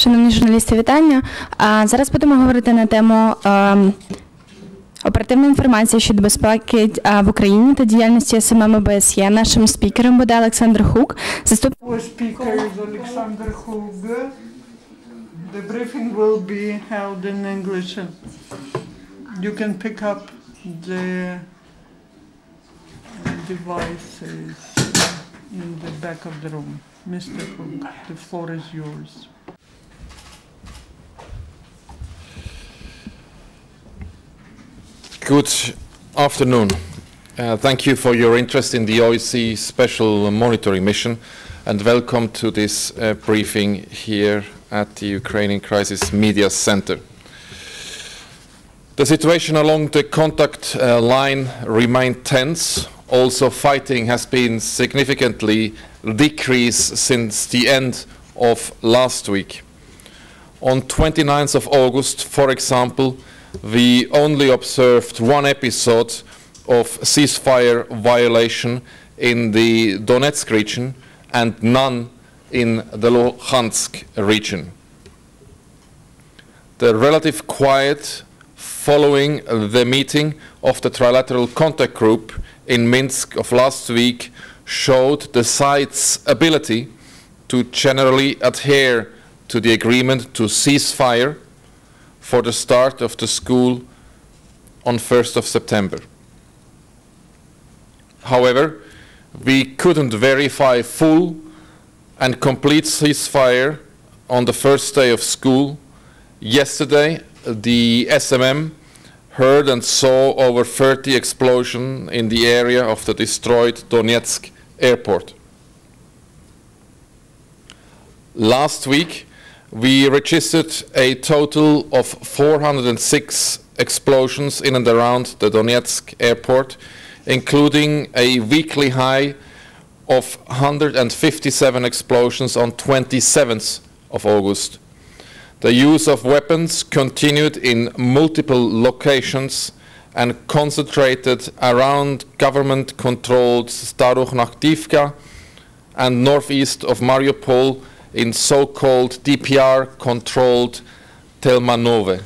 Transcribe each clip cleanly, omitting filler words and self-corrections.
Шановні журналісти, вітання. Зараз будемо говорити на тему оперативної інформації щодо безпеки в Україні та діяльності СММ ОБСЄ. Нашим спікером буде Олександр Хук, заступник. Speaker is Alexander Hug. The briefing will be held in English. You can pick up the devices in the back of the room. Mr. Hug, the floor is yours. Good afternoon. Thank you for your interest in the OSCE Special Monitoring Mission and welcome to this briefing here at the Ukrainian Crisis Media Center. The situation along the contact line remained tense. Also, fighting has been significantly decreased since the end of last week. On 29th of August, for example, we only observed one episode of ceasefire violation in the Donetsk region and none in the Luhansk region. The relative quiet following the meeting of the Trilateral Contact Group in Minsk of last week showed the sides' ability to generally adhere to the agreement to ceasefire for the start of the school on 1st of September. However, we couldn't verify full and complete ceasefire on the first day of school. Yesterday, the SMM heard and saw over 30 explosions in the area of the destroyed Donetsk airport. Last week, we registered a total of 406 explosions in and around the Donetsk airport, including a weekly high of 157 explosions on 27th of August. The use of weapons continued in multiple locations and concentrated around government-controlled Starohnaktivka and northeast of Mariupol in so-called DPR-controlled Telmanove.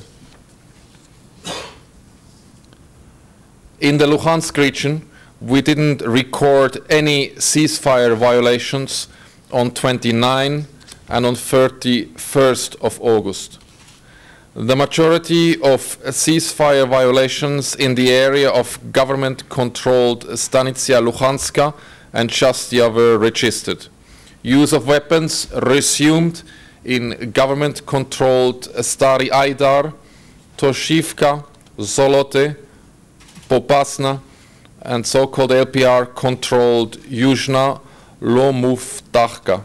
In the Luhansk region, we didn't record any ceasefire violations on 29 and on 31st of August. The majority of ceasefire violations in the area of government-controlled Stanitsia Luhanska and Shastia were registered. Use of weapons resumed in government-controlled Stary Aidar, Toshivka, Zolote, Popasna, and so-called LPR-controlled Yuzhna Lomuvdachka.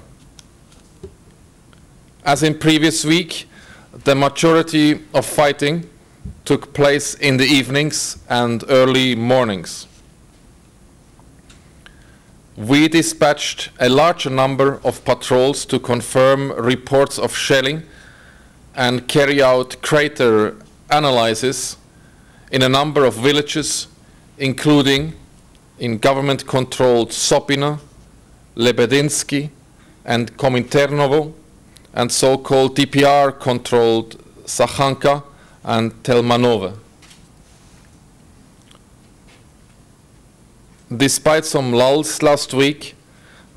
As in previous week, the majority of fighting took place in the evenings and early mornings. We dispatched a larger number of patrols to confirm reports of shelling and carry out crater analysis in a number of villages, including in government-controlled Sopina, Lebedinsky, and Kominternovo, and so-called DPR-controlled Sakhanka and Telmanove. Despite some lulls last week,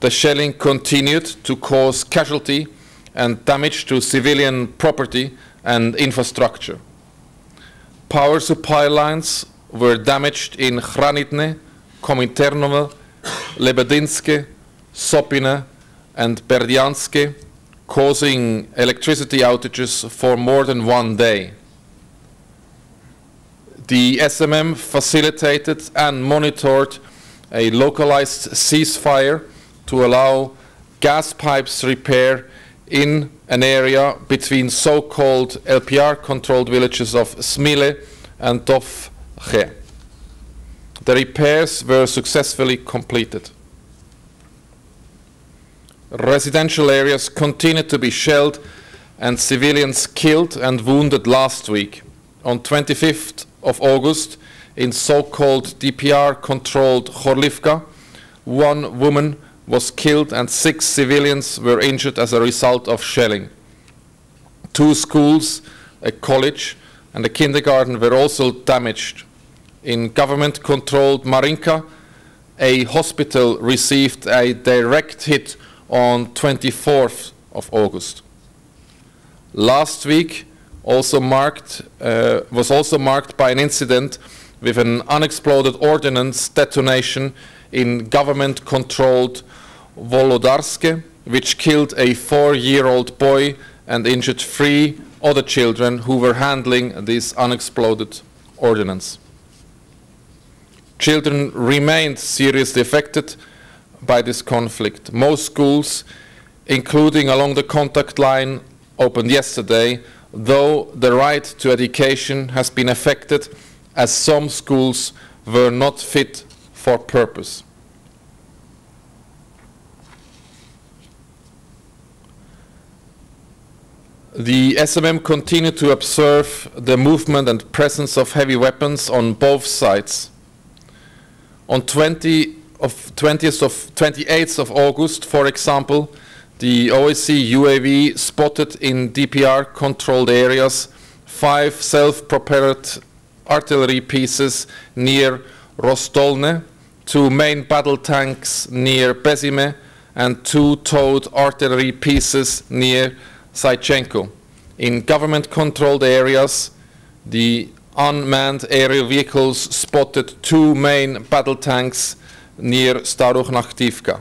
the shelling continued to cause casualty and damage to civilian property and infrastructure. Power supply lines were damaged in Hranitne, Kominternovo, Lebedinske, Sopine, and Berdianske, causing electricity outages for more than one day. The SMM facilitated and monitored a localized ceasefire to allow gas pipes repair in an area between so-called LPR-controlled villages of Smile and Dovche. The repairs were successfully completed. Residential areas continued to be shelled and civilians killed and wounded last week. On 25th of August, in so-called DPR-controlled Khorlivka, one woman was killed and 6 civilians were injured as a result of shelling. 2 schools, a college, and a kindergarten were also damaged. In government-controlled Marinka, a hospital received a direct hit on 24th of August. Last week was also marked by an incident with an unexploded ordnance detonation in government-controlled Volodarske, which killed a 4-year-old boy and injured 3 other children who were handling this unexploded ordnance. Children remained seriously affected by this conflict. Most schools, including along the contact line, opened yesterday, though the right to education has been affected as some schools were not fit for purpose. The SMM continued to observe the movement and presence of heavy weapons on both sides. On 28th of August, for example, the OSCE UAV spotted in DPR-controlled areas 5 self-propelled artillery pieces near Rostolne, 2 main battle tanks near Bezime, and 2 towed artillery pieces near Saichenko. In government-controlled areas, the unmanned aerial vehicles spotted 2 main battle tanks near Starokhnachtivka.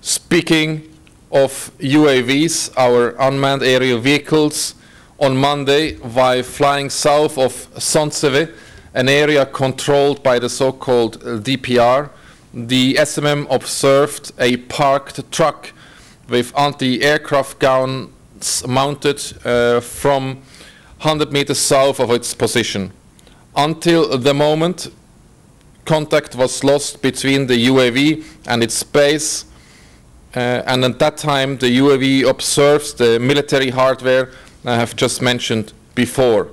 Speaking of UAVs, our unmanned aerial vehicles, on Monday, while flying south of Sontseve, an area controlled by the so-called DPR, the SMM observed a parked truck with anti-aircraft guns mounted from 100 meters south of its position. Until the moment, contact was lost between the UAV and its base, and at that time the UAV observes the military hardware I have just mentioned before.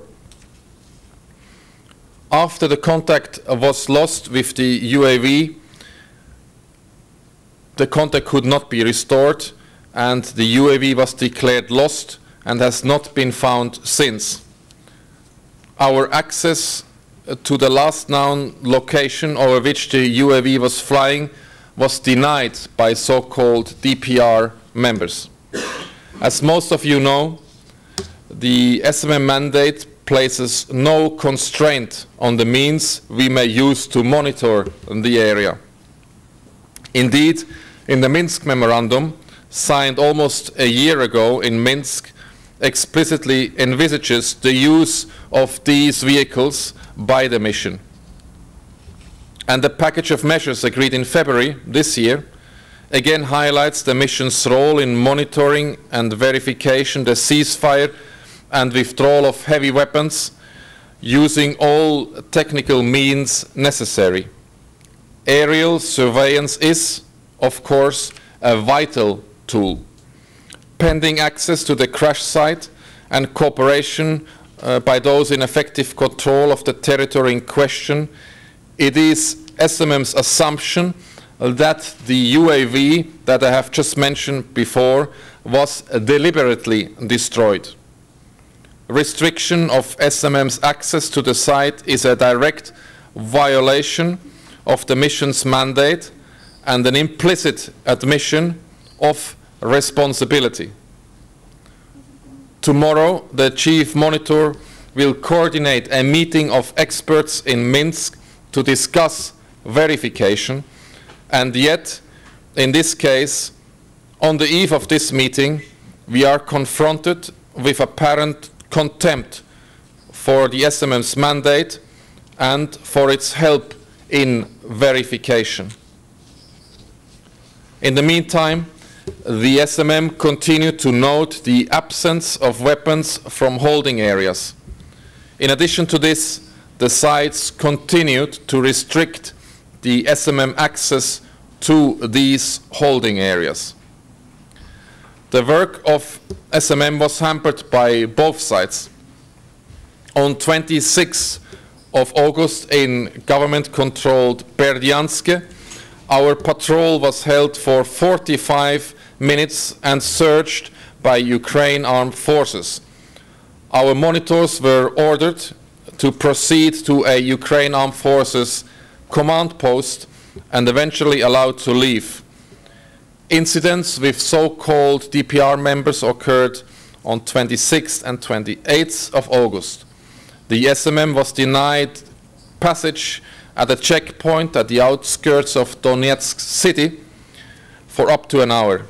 After the contact was lost with the UAV, the contact could not be restored, and the UAV was declared lost and has not been found since. Our access to the last known location over which the UAV was flying was denied by so-called DPR members. As most of you know, the SMM mandate places no constraint on the means we may use to monitor the area. Indeed, in the Minsk Memorandum, signed almost a year ago in Minsk, explicitly envisages the use of these vehicles by the mission. And the package of measures agreed in February this year again highlights the mission's role in monitoring and verification the ceasefire and withdrawal of heavy weapons, using all technical means necessary. Aerial surveillance is, of course, a vital tool. Pending access to the crash site and cooperation by those in effective control of the territory in question, it is SMM's assumption that the UAV that I have just mentioned before was deliberately destroyed. Restriction of SMM's access to the site is a direct violation of the mission's mandate and an implicit admission of responsibility. Tomorrow, the chief monitor will coordinate a meeting of experts in Minsk to discuss verification, and yet, in this case, on the eve of this meeting, we are confronted with apparent contempt for the SMM's mandate and for its help in verification. In the meantime, the SMM continued to note the absence of weapons from holding areas. In addition to this, the sites continued to restrict the SMM access to these holding areas. The work of SMM was hampered by both sides. On 26th of August in government-controlled Berdyansk, our patrol was held for 45 minutes and searched by Ukraine armed forces. Our monitors were ordered to proceed to a Ukraine armed forces command post and eventually allowed to leave. Incidents with so-called DPR members occurred on 26th and 28th of August. The SMM was denied passage at a checkpoint at the outskirts of Donetsk city for up to an hour.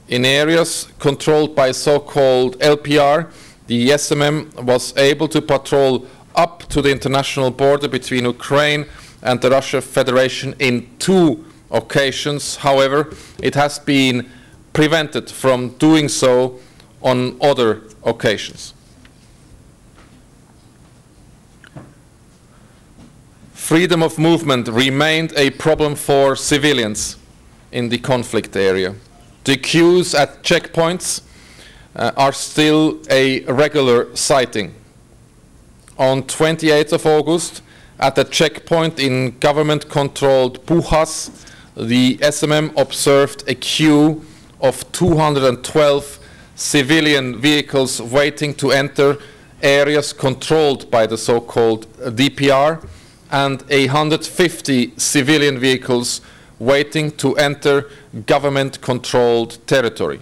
In areas controlled by so-called LPR, the SMM was able to patrol up to the international border between Ukraine and the Russian Federation in 2 occasions. However, it has been prevented from doing so on other occasions. Freedom of movement remained a problem for civilians in the conflict area. The queues at checkpoints are still a regular sighting. On 28th of August, at a checkpoint in government-controlled Buchas, the SMM observed a queue of 212 civilian vehicles waiting to enter areas controlled by the so-called DPR, and 150 civilian vehicles waiting to enter government-controlled territory.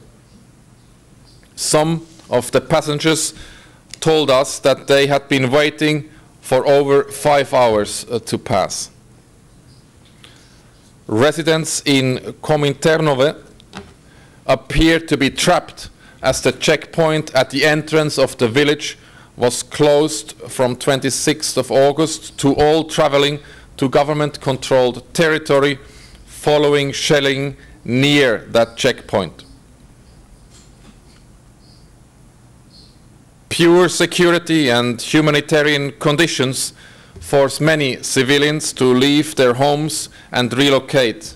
Some of the passengers told us that they had been waiting for over 5 hours to pass. Residents in Kominternove appeared to be trapped as the checkpoint at the entrance of the village was closed from 26th of August to all traveling to government-controlled territory following shelling near that checkpoint. Poor security and humanitarian conditions force many civilians to leave their homes and relocate.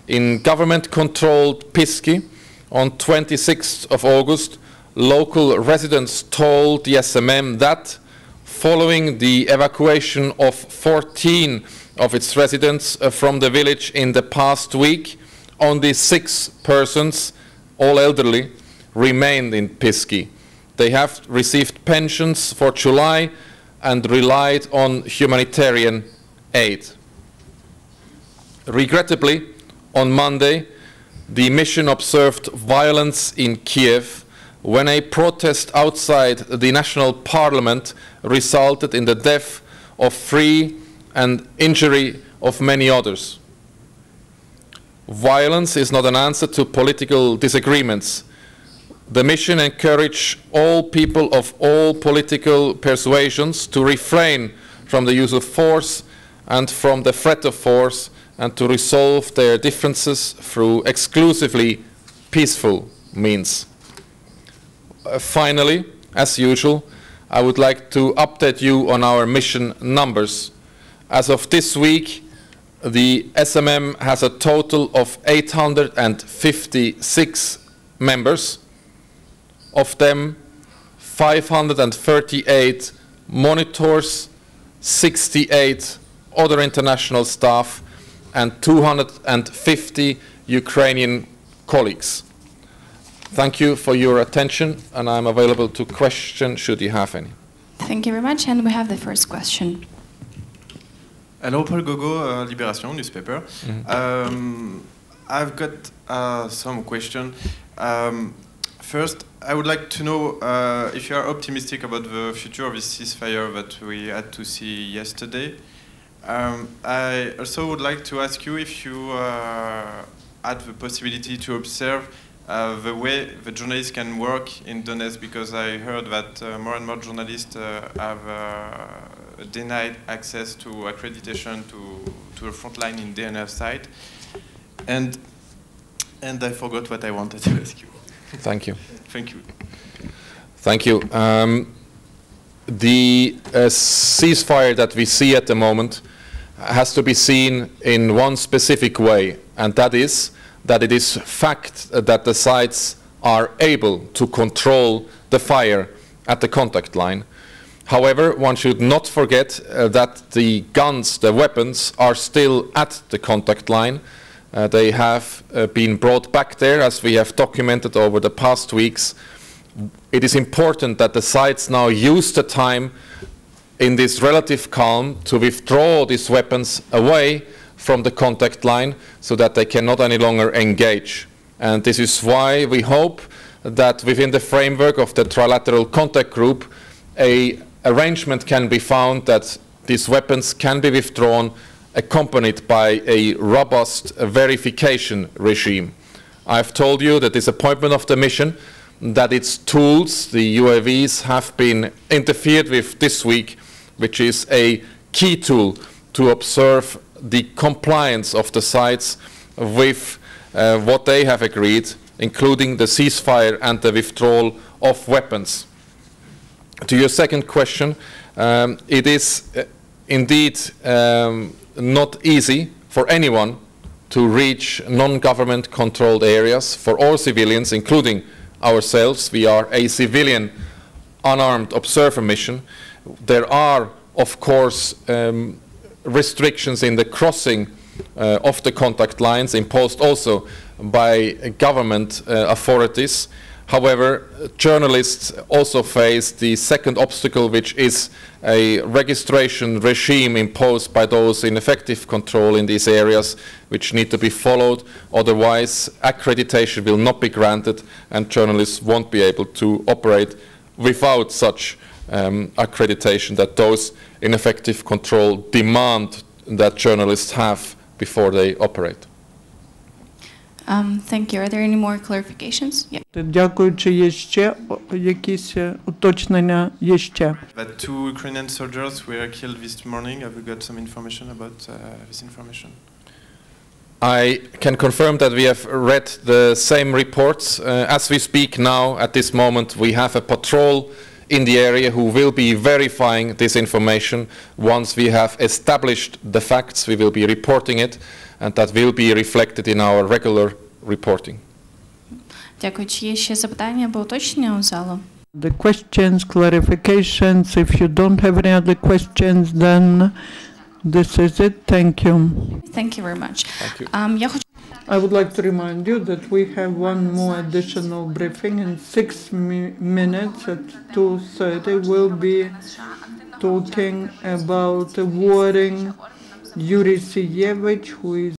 In government-controlled Piski, on 26th of August, local residents told the SMM that, following the evacuation of 14 of its residents from the village in the past week, only 6 persons, all elderly, remained in Piski. They have received pensions for July and relied on humanitarian aid. Regrettably, on Monday, the mission observed violence in Kiev when a protest outside the National Parliament resulted in the death of 3 and injury of many others. Violence is not an answer to political disagreements. The mission encouraged all people of all political persuasions to refrain from the use of force and from the threat of force, and to resolve their differences through exclusively peaceful means. Finally, as usual, I would like to update you on our mission numbers. As of this week, the SMM has a total of 856 members. Of them, 538 monitors, 68 other international staff, and 250 Ukrainian colleagues. Thank you for your attention, and I'm available to question should you have any. Thank you very much, and we have the first question. Hello, Paul Gogo, Libération newspaper. I've got some questions. First, I would like to know if you are optimistic about the future of this ceasefire that we had to see yesterday. I also would like to ask you if you had the possibility to observe the way the journalists can work in Donetsk, because I heard that more and more journalists have denied access to accreditation to the front line in DNR site. And I forgot what I wanted to ask you. Thank you. Thank you. Thank you. The ceasefire that we see at the moment has to be seen in one specific way, and that is that it is fact that the sides are able to control the fire at the contact line. However, one should not forget that the guns, the weapons, are still at the contact line. They have been brought back there, as we have documented over the past weeks. It is important that the sites now use the time in this relative calm to withdraw these weapons away from the contact line so that they cannot any longer engage. And this is why we hope that within the framework of the trilateral contact group, an arrangement can be found that these weapons can be withdrawn, accompanied by a robust verification regime. I've told you that this appointment of the mission, that its tools, the UAVs, have been interfered with this week, which is a key tool to observe the compliance of the sites with what they have agreed, including the ceasefire and the withdrawal of weapons. To your second question, it is indeed not easy for anyone to reach non-government controlled areas for all civilians, including ourselves. We are a civilian unarmed observer mission. There are, of course, restrictions in the crossing of the contact lines imposed also by government authorities. However, journalists also face the second obstacle, which is a registration regime imposed by those in effective control in these areas, which need to be followed. Otherwise, accreditation will not be granted, and journalists won't be able to operate without such accreditation that those in effective control demand that journalists have before they operate. Thank you. Are there any more clarifications? Yeah. Дякую. Чи є ще якісь уточнення? Є ще. That 2 Ukrainian soldiers were killed this morning. Have you got some information about this information? I can confirm that we have read the same reports. As we speak now, at this moment, we have a patrol in the area who will be verifying this information. Once we have established the facts, we will be reporting it, and that will be reflected in our regular reporting. Дякую. Чи є ще запитання або уточнення у залу? The questions, clarifications. If you don't have any other questions, then this is it. Thank you. Thank you very much. Thank you. Я хочу I would like to remind you that we have one more additional briefing in 6 minutes at 2:30. We'll be talking about awarding Yuri Siyevich, who is